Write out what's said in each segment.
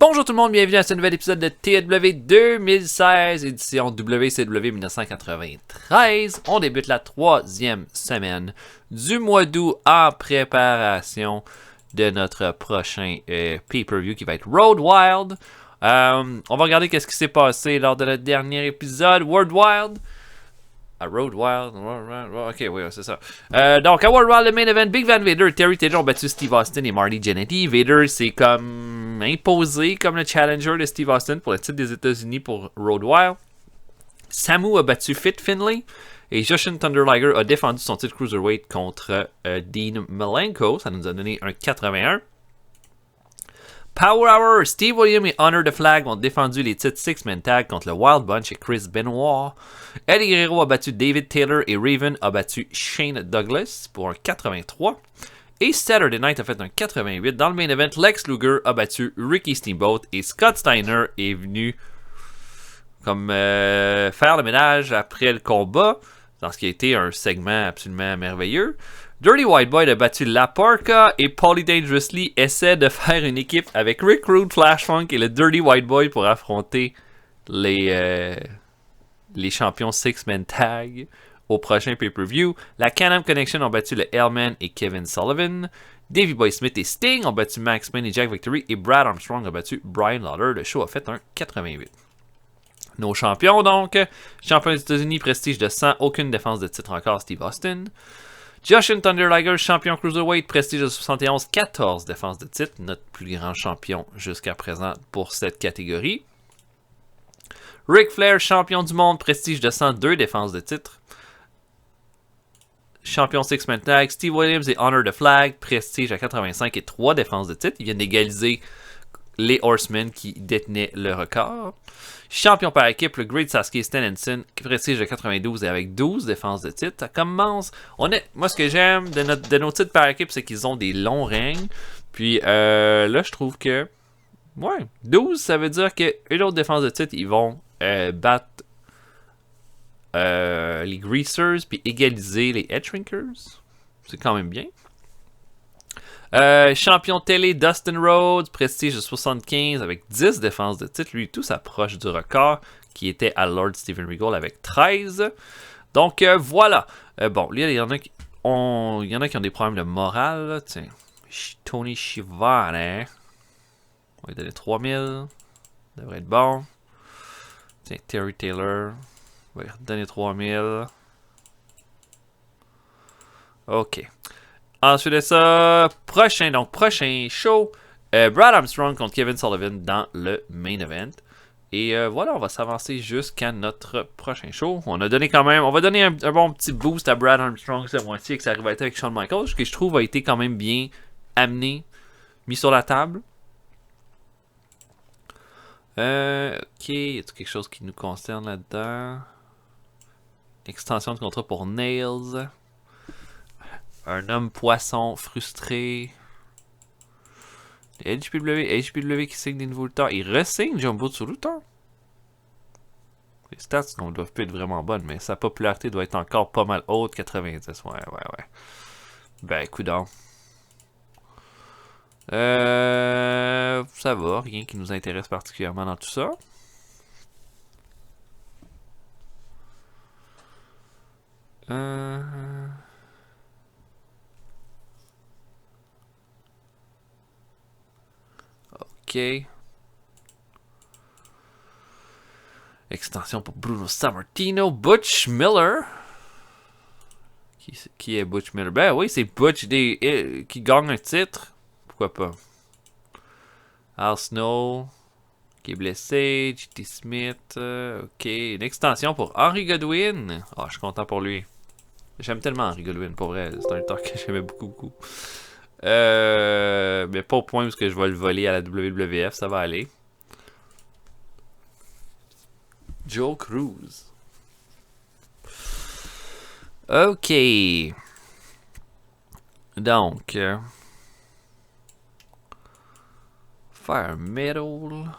Bonjour tout le monde, bienvenue à ce nouvel épisode de TW 2016, édition WCW 1993. On débute la troisième semaine du mois d'août en préparation de notre prochain pay-per-view qui va être Road Wild. On va regarder qu'est-ce qui s'est passé lors de notre dernier épisode, World Wild. Road Wild, ok, oui, c'est ça. Donc, à World Wild, le main event, Big Van Vader et Terry Taylor ont battu Steve Austin et Marty Jannetty. Vader s'est comme imposé comme le challenger de Steve Austin pour le titre des États-Unis pour Road Wild. Samu a battu Fit Finlay et Jushin Thunder Liger a défendu son titre Cruiserweight contre Dean Malenko. Ça nous a donné un 81. Power Hour, Steve Williams et Honor the Flag ont défendu les titres Six-Man Tag contre le Wild Bunch et Chris Benoit. Eddie Guerrero a battu David Taylor et Raven a battu Shane Douglas pour un 83. Et Saturday Night a fait un 88. Dans le main event, Lex Luger a battu Ricky Steamboat et Scott Steiner est venu comme faire le ménage après le combat dans ce qui a été un segment absolument merveilleux. Dirty White Boy a battu La Parka et Paulie Dangerously essaie de faire une équipe avec Rick Rude, Flash Funk et le Dirty White Boy pour affronter les champions Six-Man Tag au prochain pay-per-view. La Can-Am Connection ont battu le Hellman et Kevin Sullivan. Davey Boy Smith et Sting ont battu Max Payne et Jack Victory et Brad Armstrong a battu Brian Lawler. Le show a fait un 88. Nos champions donc. Champion des États-Unis, prestige de 100, aucune défense de titre encore, Steve Austin. Jushin Thunder Liger, champion Cruiserweight, prestige de 71, 14 défenses de titre, notre plus grand champion jusqu'à présent pour cette catégorie. Ric Flair, champion du monde, prestige de 102 défenses de titre. Champion Six-Man Tag, Steve Williams et Honor the Flag, prestige à 85 et 3 défenses de titre. Ils viennent d'égaliser les Horsemen qui détenaient le record. Champion par équipe, le Great Sasuke Stenenson, prestige de 92 et avec 12 défenses de titre. Ça commence. Moi, ce que j'aime de nos titres par équipe, c'est qu'ils ont des longs règnes. Puis là, je trouve que. Ouais, 12, ça veut dire qu'une autre défense de titre, ils vont battre les Greasers puis égaliser les Headshrinkers. C'est quand même bien. Champion télé Dustin Rhodes, prestige de 75 avec 10 défenses de titre. Lui, tout s'approche du record qui était à Lord Steven Regal avec 13. Donc voilà. Bon, là, il y en a qui ont des problèmes de morale. Là. Tiens, Tony Schiavone, hein? On va lui donner 3000. Ça devrait être bon. Tiens, Terry Taylor. On va lui donner 3000. Ok. Ensuite de ça, prochain show, Brad Armstrong contre Kevin Sullivan dans le main event. Et voilà, on va s'avancer jusqu'à notre prochain show. On va donner un bon petit boost à Brad Armstrong ce mois-ci, que ça arrive avec Shawn Michaels, ce que je trouve a été quand même bien amené, mis sur la table. Ok, y a-t-il quelque chose qui nous concerne là-dedans? Extension de contrat pour Nails. Un homme poisson frustré. HPW qui signe des nouveaux lutteurs. Il re-signe Jumbo Tsuruta. Les stats ne doivent pas être vraiment bonnes, mais sa popularité doit être encore pas mal haute. 90. Ouais. Ben, coudonc. Ça va. Rien qui nous intéresse particulièrement dans tout ça. Ok. Extension pour Bruno Sammartino. Butch Miller. Qui est Butch Miller? Ben oui, c'est Butch qui gagne un titre. Pourquoi pas? Al Snow. Qui est blessé. JT Smith. Ok. Une extension pour Henry Godwin. Ah, je suis content pour lui. J'aime tellement Henry Godwin, pour vrai. C'est un lutteur que j'aimais beaucoup. Mais pas au point où je vais le voler à la WWF, ça va aller. Joe Cruz. Ok. Donc. Fire Metal.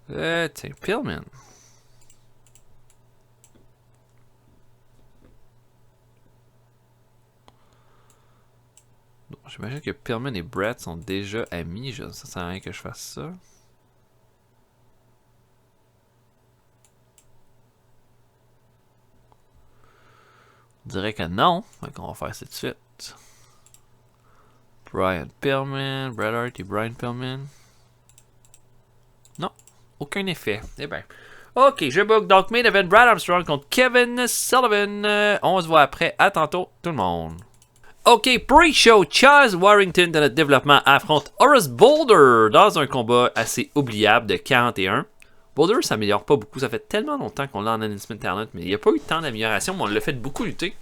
Tiens, Pillman. J'imagine que Pillman et Brett sont déjà amis. Ça sert à rien que je fasse ça. On dirait que non. Donc on va faire ça tout de suite. Brian Pillman, Bret Hart et Brian Pillman. Non, aucun effet. Eh ben. Ok, je book donc main event Brad Armstrong contre Kevin Sullivan. On se voit après. À tantôt, tout le monde. Ok, pre-show, Chaz Warrington de notre développement affronte Horace Boulder dans un combat assez oubliable de 41. Boulder s'améliore pas beaucoup, ça fait tellement longtemps qu'on l'a en Announcement Talent, mais il n'y a pas eu tant d'amélioration, mais on l'a fait beaucoup lutter.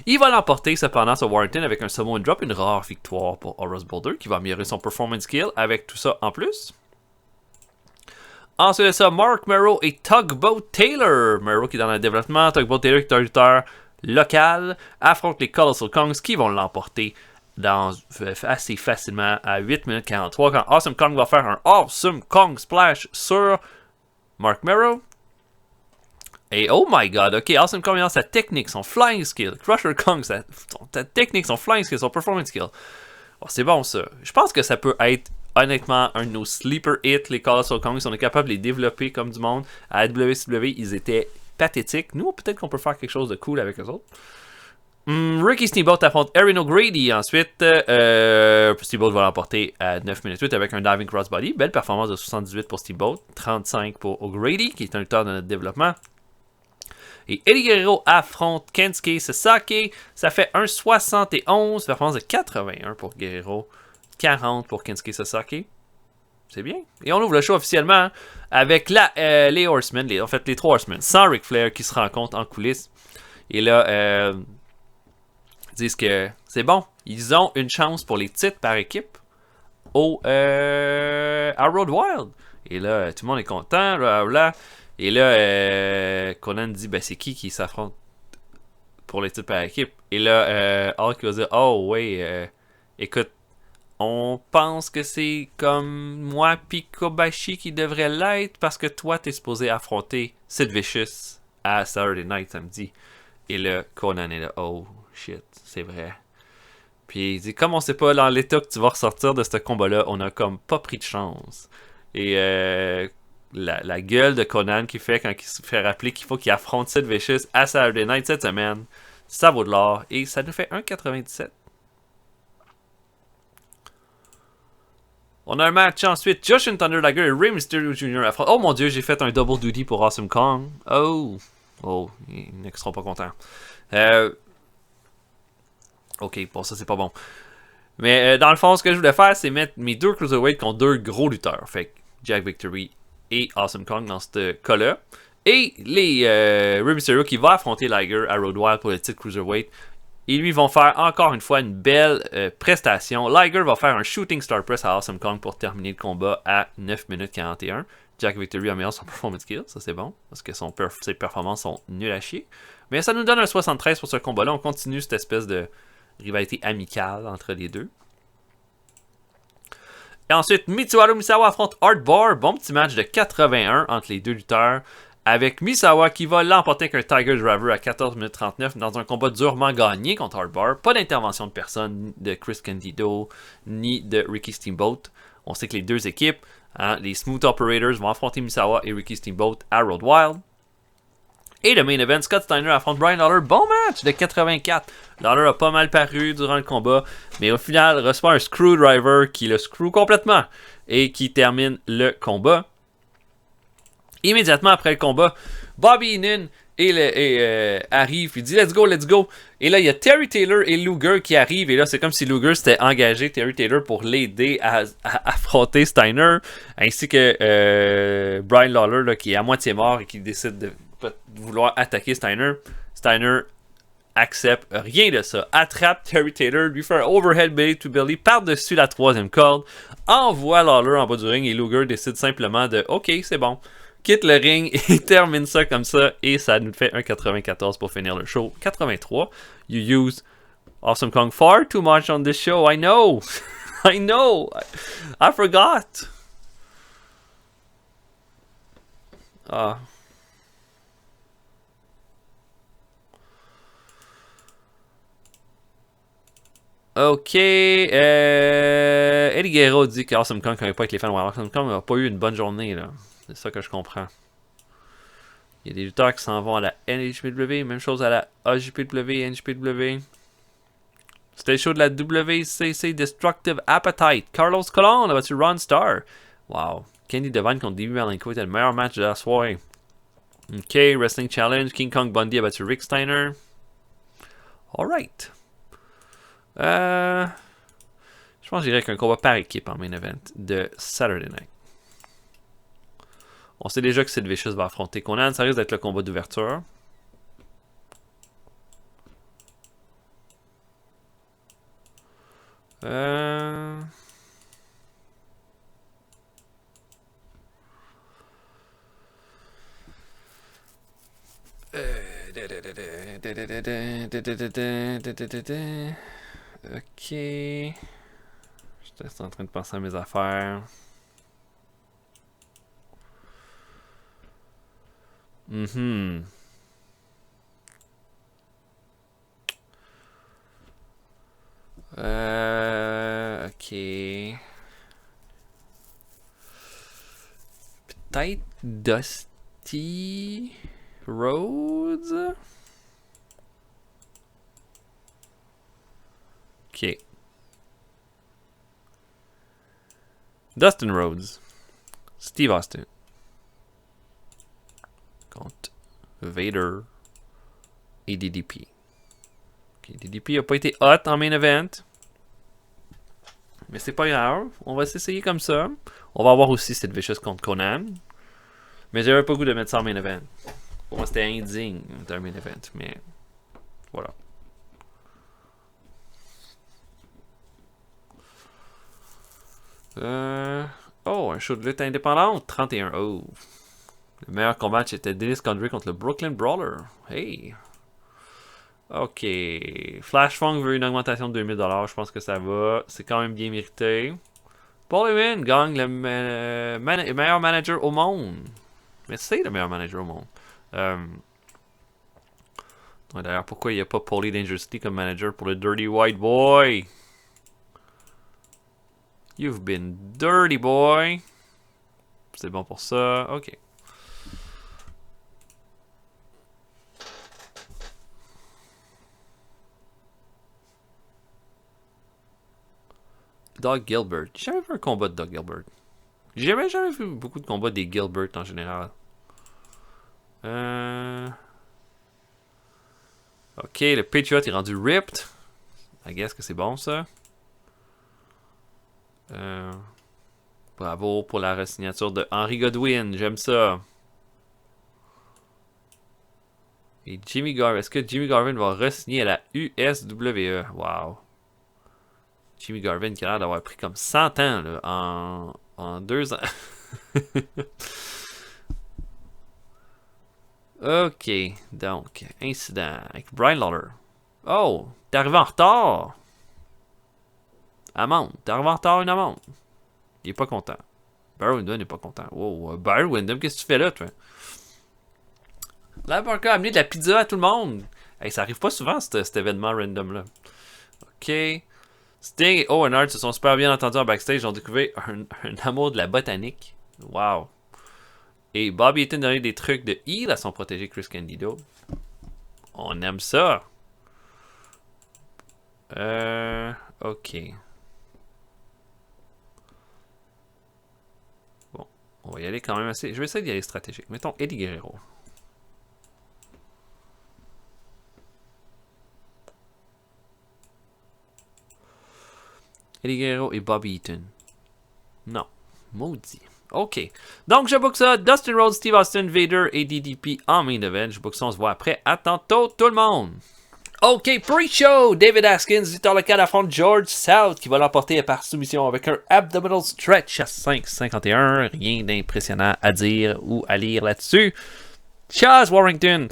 Il va l'emporter cependant sur Warrington avec un Samoan Drop, une rare victoire pour Horace Boulder qui va améliorer son performance skill avec tout ça en plus. Ensuite de ça, Mark Merrow et Tugboat Taylor. Merrow qui est dans le développement, Tugboat Taylor qui est un lutteur local, affrontent les Colossal Kongs qui vont l'emporter assez facilement à 8 minutes 43 quand Awesome Kong va faire un Awesome Kong Splash sur Mark Merrow. Et oh my god, ok, Awesome Kong a sa technique, son flying skill. Crusher Kong, sa technique, son flying skill, son performance skill. Oh, c'est bon ça. Je pense que ça peut être honnêtement un de nos sleeper hits, les Colossal Kongs. On est capable de les développer comme du monde. À WCW, ils étaient pathétiques. Nous, peut-être qu'on peut faire quelque chose de cool avec eux autres. Ricky Steamboat affronte Erin O'Grady. Ensuite, Steamboat va l'emporter à 9 minutes 8 avec un diving crossbody. Belle performance de 78 pour Steamboat, 35 pour O'Grady, qui est un lutteur de notre développement. Et Eddie Guerrero affronte Kensuke Sasaki. Ça fait un 71, performance de 81 pour Guerrero, 40 pour Kensuke Sasaki. C'est bien. Et on ouvre le show officiellement avec les Horsemen, en fait les 3 Horsemen, sans Ric Flair qui se rencontrent en coulisses. Et là, ils disent que c'est bon. Ils ont une chance pour les titres par équipe à Road Wild. Et là, tout le monde est content. Blablabla. Et là, Conan dit ben, c'est qui s'affronte pour les titres par équipe. Et là, Hulk va dire oh, ouais, écoute, on pense que c'est comme moi pis Kobashi qui devrait l'être parce que toi, t'es supposé affronter Sid Vicious à Saturday Night samedi. Et là, Conan est là, oh shit, c'est vrai. Puis il dit, comme on sait pas dans l'état que tu vas ressortir de ce combat-là, on a comme pas pris de chance. Et la gueule de Conan qui fait quand il se fait rappeler qu'il faut qu'il affronte Sid Vicious à Saturday Night cette semaine, ça vaut de l'or. Et ça nous fait 1,97. On a un match ensuite. Jushin Thunder Liger et Rey Mysterio Jr. affrontent. Oh mon dieu, j'ai fait un double duty pour Awesome Kong. Oh, ils ne seront pas contents. Ok, bon, ça c'est pas bon. Mais dans le fond, ce que je voulais faire, c'est mettre mes 2 cruiserweights contre 2 gros lutteurs. Fait que Jack Victory et Awesome Kong dans ce cas-là. Et les Rey Mysterio qui va affronter Liger à Road Wild pour le titre cruiserweight. Et lui vont faire encore une fois une belle prestation. Liger va faire un Shooting Star Press à Awesome Kong pour terminer le combat à 9 minutes 41. Jack Victory améliore son performance skill, ça c'est bon, parce que ses performances sont nulles à chier. Mais ça nous donne un 73 pour ce combat-là. On continue cette espèce de rivalité amicale entre les deux. Et ensuite, Mitsuharu Misawa affronte Hardbar. Bon petit match de 81 entre les deux lutteurs. Avec Misawa qui va l'emporter avec un Tiger Driver à 14 minutes 39 dans un combat durement gagné contre Hardbar. Pas d'intervention de personne, ni de Chris Candido, ni de Ricky Steamboat. On sait que les deux équipes, les Smooth Operators, vont affronter Misawa et Ricky Steamboat à Road Wild. Et le main event, Scott Steiner affronte Brian Lawler. Bon match de 84. Lawler a pas mal paru durant le combat, mais au final reçoit un Screwdriver qui le screw complètement et qui termine le combat. Immédiatement après le combat, Bobby Heenan arrive et dit let's go. Et là, il y a Terry Taylor et Luger qui arrivent. Et là, c'est comme si Luger s'était engagé, Terry Taylor, pour l'aider à affronter Steiner. Ainsi que Brian Lawler, là, qui est à moitié mort et qui décide de vouloir attaquer Steiner. Steiner accepte rien de ça. Attrape Terry Taylor, lui fait un overhead belly to belly par-dessus la 3e corde. Envoie Lawler en bas du ring et Luger décide simplement de ok, c'est bon. Quitte le ring et termine ça comme ça. Et ça nous fait un 94 pour finir le show. 83. You use Awesome Kong far too much on this show. I know. I know. I forgot. Ok. Eddie Guerrero dit que Awesome Kong n'avait pas avec les fans. Ouais, Awesome Kong n'a pas eu une bonne journée, là. C'est ça que je comprends. Il y a des lutteurs qui s'en vont à la NHPW. Même chose à la AJPW, NJPW. C'était le show de la WCC Destructive Appetite. Carlos Colon a battu Ron Starr. Wow. Kenny Devine contre Davey Malenko était le meilleur match de la soirée. Ok, Wrestling Challenge. King Kong Bundy a battu Rick Steiner. Alright. Je pense que j'irais avec un combat par équipe en main event de Saturday Night. On sait déjà que Sid Vicious va affronter Conan. Ça risque d'être le combat d'ouverture. Ok. Je suis en train de penser à mes affaires. Ok. Peut-être Dusty Rhodes. Ok. Dustin Rhodes. Steve Austin. Contre Vader et DDP. Ok, DDP n'a pas été hot en main event. Mais c'est pas grave. On va s'essayer comme ça. On va voir aussi Sid Vicious contre Conan. Mais j'avais pas le goût de mettre ça en main event. Pour moi, c'était indigne d'un main event. Mais voilà. Oh, un show de lutte indépendante. 31. Oh. Le meilleur combat était Dennis Condrey contre le Brooklyn Brawler. Hey. Ok. Flash Funk veut une augmentation de 2000$. Je pense que ça va. C'est quand même bien mérité. Paul Heyman gagne le meilleur manager au monde. Mais c'est le meilleur manager au monde. D'ailleurs, pourquoi il n'y a pas Paulie Dangerously comme manager pour le Dirty White Boy? You've been dirty, boy. C'est bon pour ça. Ok. Doug Gilbert. J'ai jamais vu un combat de Doug Gilbert. J'ai jamais vu beaucoup de combats des Gilbert en général. Ok, le Patriot est rendu ripped. I guess que c'est bon ça. Bravo pour la re-signature de Henry Godwin. J'aime ça. Et Jimmy Garvin. Est-ce que Jimmy Garvin va re-signer à la USWE? Wow. Jimmy Garvin qui a l'air d'avoir pris comme 100 ans là, en 2 ans. Ok, donc, incident avec Brian Lawler. Oh, t'es arrivé en retard. Amende, t'es arrivé en retard, une amende. Il est pas content. Barry Windham n'est pas content. Wow, Barry Windham, qu'est-ce que tu fais là, toi? Là, Parker a amené de la pizza à tout le monde. Hey, ça arrive pas souvent, cet événement random-là. Ok. Sting et Owen Hart se sont super bien entendus en backstage. Ils ont découvert un amour de la botanique. Wow. Et Bobby Eaton donné des trucs de heal à son protégé Chris Candido. On aime ça. Ok. Bon, on va y aller quand même assez. Je vais essayer d'y aller stratégique. Mettons Eddie Guerrero. Eddie Guerrero et Bobby Eaton. Non. Maudit. Ok. Donc, je book ça. Dustin Rhodes, Steve Austin, Vader et DDP en main event. Je book ça. On se voit après. À tantôt, tout le monde. Ok, pre-show. David Haskins, lutteur local, affronte George South qui va l'emporter par soumission avec un abdominal stretch à 5,51. Rien d'impressionnant à dire ou à lire là-dessus. Chaz Warrington,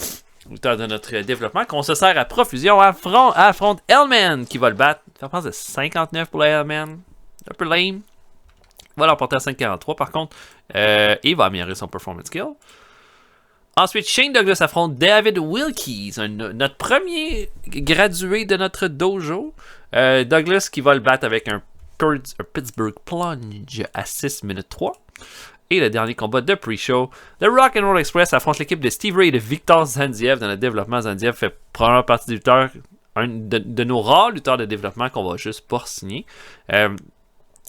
lutteur de notre développement, qu'on se sert à profusion, affronte Hellman qui va le battre. Ça pense de 59 pour le Hellman. Un peu lame. Va l'emporter à 5,43 par contre. Et va améliorer son performance skill. Ensuite, Shane Douglas affronte David Wilkies, notre premier gradué de notre dojo. Douglas qui va le battre avec un Pittsburgh Plunge à 6 minutes 3. Et le dernier combat de pre-show, le Rock'n'Roll Express affronte l'équipe de Steve Ray et de Victor Zanziev dans le développement. Zanziev fait probablement partie des lutteurs, un de nos rares lutteurs de développement qu'on va juste pas signer.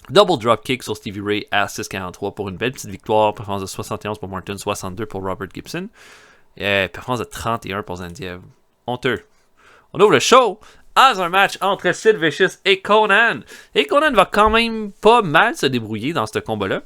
Double dropkick sur Stevie Ray à 6,43 pour une belle petite victoire. Performance de 71 pour Martin, 62 pour Robert Gibson. Performance de 31 pour Zanziev. Honteux. On ouvre le show dans un match entre Sid Vicious et Conan. Et Conan va quand même pas mal se débrouiller dans ce combat-là.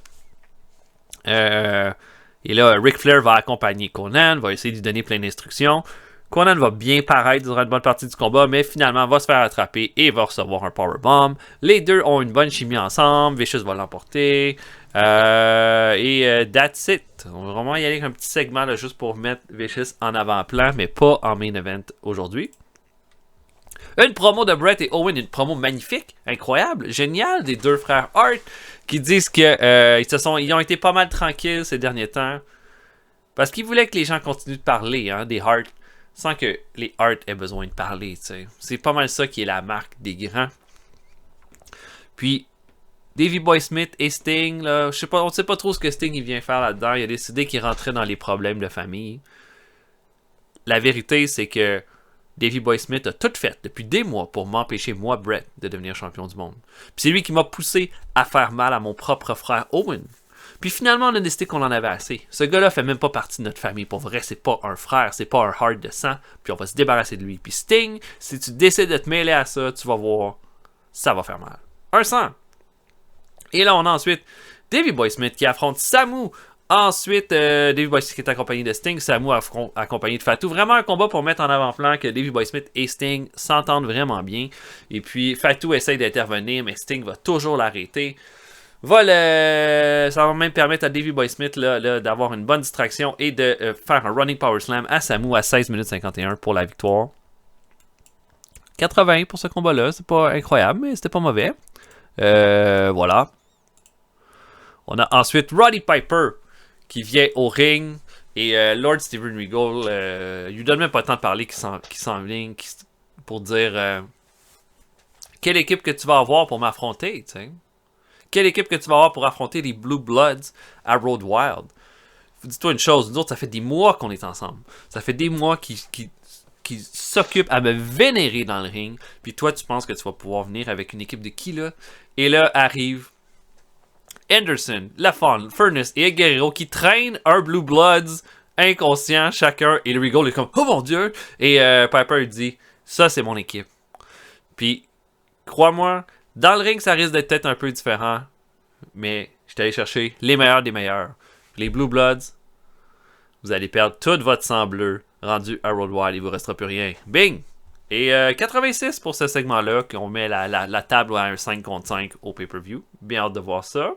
Et là, Ric Flair va accompagner Conan, va essayer de lui donner plein d'instructions. Conan va bien paraître durant une bonne partie du combat, mais finalement va se faire attraper et va recevoir un powerbomb. Les deux ont une bonne chimie ensemble. Vicious va l'emporter. Et that's it. On va vraiment y aller avec un petit segment là, juste pour mettre Vicious en avant-plan, mais pas en main event aujourd'hui. Une promo de Bret et Owen, une promo magnifique, incroyable, géniale des deux frères Hart qui disent que ils ont été pas mal tranquilles ces derniers temps parce qu'ils voulaient que les gens continuent de parler des Hart sans que les Hart aient besoin de parler. T'sais. C'est pas mal ça qui est la marque des grands. Puis Davey Boy Smith et Sting, là, on ne sait pas trop ce que Sting il vient faire là-dedans. Il a décidé qu'il rentrait dans les problèmes de famille. La vérité, c'est que Davey Boy Smith a tout fait depuis des mois pour m'empêcher, moi, Bret, de devenir champion du monde. Puis c'est lui qui m'a poussé à faire mal à mon propre frère Owen. Puis finalement, on a décidé qu'on en avait assez. Ce gars-là fait même pas partie de notre famille. Pour vrai, c'est pas un frère, c'est pas un Hart de sang. Puis on va se débarrasser de lui. Puis Sting, si tu décides de te mêler à ça, tu vas voir, ça va faire mal. Un sang. Et là, on a ensuite Davey Boy Smith qui affronte Samu. Ensuite, Davey Boy Smith qui est accompagné de Sting, Samu accompagné de Fatou. Vraiment un combat pour mettre en avant-plan que Davey Boy Smith et Sting s'entendent vraiment bien. Et puis, Fatou essaye d'intervenir, mais Sting va toujours l'arrêter. Ça va même permettre à Davey Boy Smith là, d'avoir une bonne distraction et de faire un running power slam à Samu à 16 minutes 51 pour la victoire. 80 pour ce combat-là, c'est pas incroyable, mais c'était pas mauvais. Voilà. On a ensuite Roddy Piper qui vient au ring et Lord Steven Regal il lui donne même pas le temps de parler qui s'enligne pour dire quelle équipe que tu vas avoir pour m'affronter, tu sais. Quelle équipe que tu vas avoir pour affronter les Blue Bloods à Road Wild. Dis-toi une chose, nous autres, ça fait des mois qu'on est ensemble. Ça fait des mois qui s'occupent à me vénérer dans le ring. Puis toi, tu penses que tu vas pouvoir venir avec une équipe de qui, là? Et là, arrive Anderson, Lafon, Furnace et Guerrero qui traînent un Blue Bloods inconscient chacun. Et le Regal est comme, oh mon Dieu! Et Piper dit, ça, c'est mon équipe. Puis, crois-moi, dans le ring, ça risque d'être peut-être un peu différent. Mais je suis allé chercher les meilleurs des meilleurs. Les Blue Bloods, vous allez perdre tout votre sang bleu rendu à Road Wild. Il vous restera plus rien. Bing! Et 86 pour ce segment-là, qu'on met la table à un 5 contre 5 au pay-per-view. Bien hâte de voir ça.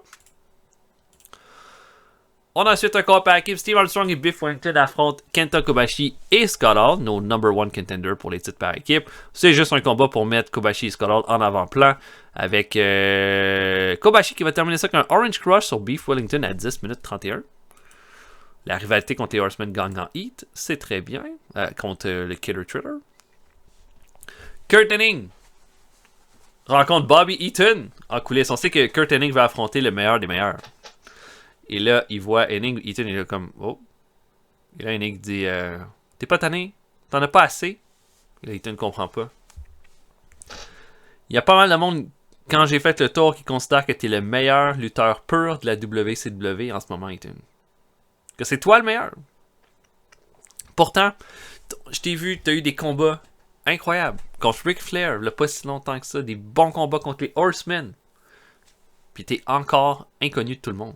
On a ensuite un combat par équipe. Steve Armstrong et Biff Wellington affrontent Kenta Kobashi et Scott Hall, nos number one contenders pour les titres par équipe. C'est juste un combat pour mettre Kobashi et Scott Hall en avant-plan avec Kobashi qui va terminer ça avec un Orange Crush sur Biff Wellington à 10 minutes 31. La rivalité contre les Horsemen gagne en heat, c'est très bien, contre le Killer Thriller. Kurt Hennig rencontre Bobby Eaton en coulisses. On sait que Kurt Hennig va affronter le meilleur des meilleurs. Et là, il voit Hennig, Eaton est là comme, oh. Et là, Hennig dit, t'es pas tanné? T'en as pas assez? Et là, Eaton ne comprend pas. Il y a pas mal de monde, quand j'ai fait le tour, qui considère que t'es le meilleur lutteur pur de la WCW en ce moment, Eaton. Que c'est toi le meilleur. Pourtant, je t'ai vu, t'as eu des combats incroyables. Contre Ric Flair, il n'y a pas si longtemps que ça. Des bons combats contre les Horsemen. Puis t'es encore inconnu de tout le monde.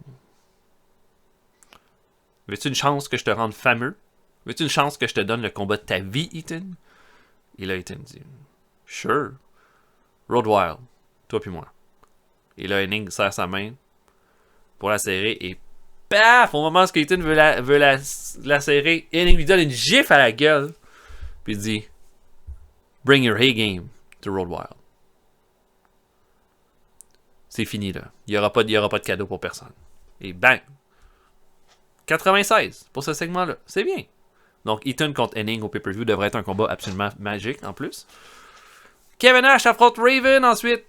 Veux-tu une chance que je te rende fameux? Veux-tu une chance que je te donne le combat de ta vie, Eaton? Et là, Eaton dit, sure. Road Wild. Toi puis moi. Et là, Hennig serre sa main pour la serrer et paf! Au moment où Eaton veut la serrer, Hennig lui donne une gifle à la gueule. Puis il dit, bring your A-game to Road Wild. C'est fini là. Il n'y aura pas de cadeau pour personne. Et bang! 96 pour ce segment-là. C'est bien. Donc Eaton contre Hennig au pay-per-view devrait être un combat absolument magique en plus. Kevin Nash affronte Raven ensuite.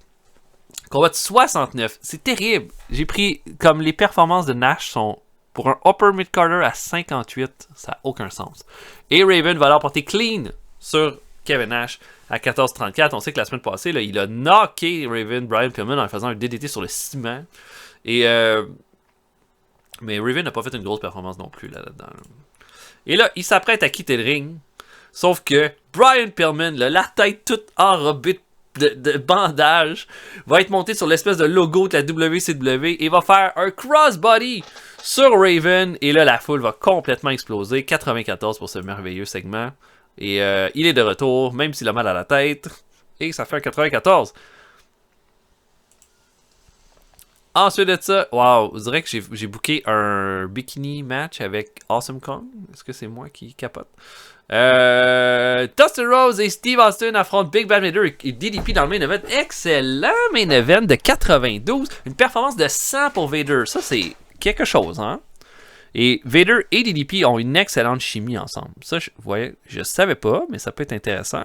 Combat de 69. C'est terrible. J'ai pris comme les performances de Nash sont pour un upper mid-carder à 58. Ça n'a aucun sens. Et Raven va l'emporter clean sur Kevin Nash à 14-34. On sait que la semaine passée, là, il a knocké Raven, Brian Pillman, en faisant un DDT sur le ciment. Et mais Raven n'a pas fait une grosse performance non plus là-dedans. Et là, il s'apprête à quitter le ring. Sauf que Brian Pillman, là, la tête toute enrobée de bandage, va être monté sur l'espèce de logo de la WCW et va faire un crossbody sur Raven. Et là, la foule va complètement exploser. 94 pour ce merveilleux segment. Et il est de retour, même s'il a mal à la tête. Et ça fait un 94. Ensuite de ça, wow, je dirais que j'ai booké un bikini match avec Awesome Kong. Est-ce que c'est moi qui capote? Dustin Rhodes et Steve Austin affrontent Big Bad Vader et DDP dans le main event. Excellent main event de 92. Une performance de 100 pour Vader. Ça, c'est quelque chose, hein? Et Vader et DDP ont une excellente chimie ensemble. Ça, vous voyez, je savais pas, mais ça peut être intéressant.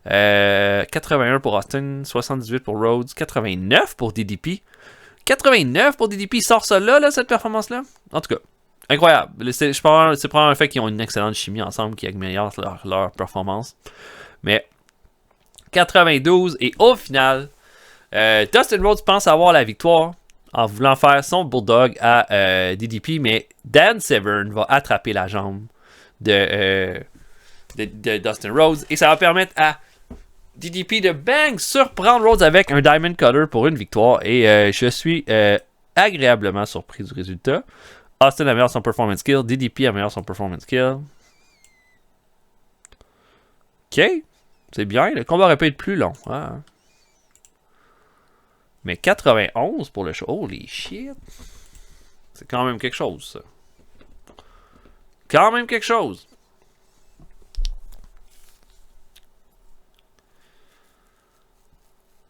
81 pour Austin, 78 pour Rhodes, 89 pour DDP. 89 pour DDP, il sort ça là, cette performance-là. En tout cas, incroyable. C'est probablement un fait qu'ils ont une excellente chimie ensemble qui améliore leur performance. Mais 92, et au final, Dustin Rhodes pense avoir la victoire en voulant faire son bulldog à DDP, mais Dan Severn va attraper la jambe de Dustin Rhodes, et ça va permettre à DDP de bang surprendre Rhodes avec un Diamond Cutter pour une victoire. Et je suis agréablement surpris du résultat. Austin améliore son performance skill. DDP améliore son performance skill. Ok. C'est bien. Le combat aurait pu être plus long. Ah. Mais 91 pour le show. Holy shit. C'est quand même quelque chose, ça. Quand même quelque chose.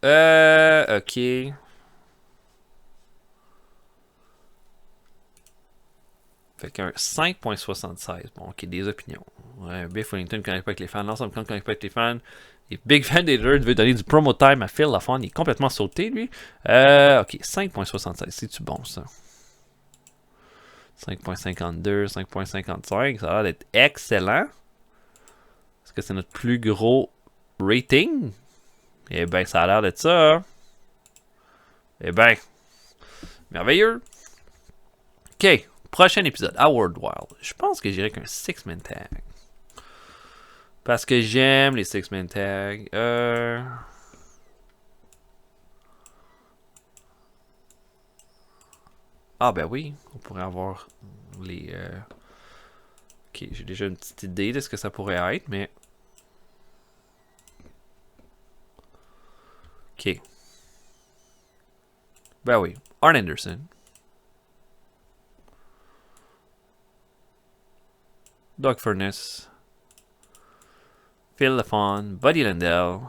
Ok. Fait qu'un 5.76. Bon, ok, des opinions. Ouais, Biff Wellington ne connecte pas avec les fans. L'ensemble ne connecte pas avec les fans. Et Big Van Vader veut donner du promo time à Phil LaFon. Il est complètement sauté, lui. Ok, 5.76. C'est-tu bon, ça? 5.52, 5.55. Ça a l'air d'être excellent. Est-ce que c'est notre plus gros rating? Eh ben, ça a l'air d'être ça. Hein? Eh ben, merveilleux. Ok, prochain épisode, Howard Wild. Je pense que j'irai qu'un 6-man tag. Parce que j'aime les 6-man tags. Ah ben oui, on pourrait avoir les... Ok, j'ai déjà une petite idée de ce que ça pourrait être, mais... Ok. Ben oui. Arn Anderson. Doug Furnace. Phil LaFon. Buddy Landell.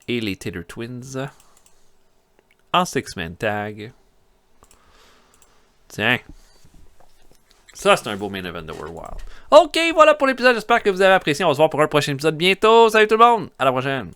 Et les Taylor Twins. En 6-man tag. Tiens. Ça, c'est un beau main event de World Wild. Ok, voilà pour l'épisode. J'espère que vous avez apprécié. On va se voir pour un prochain épisode bientôt. Salut tout le monde. À la prochaine.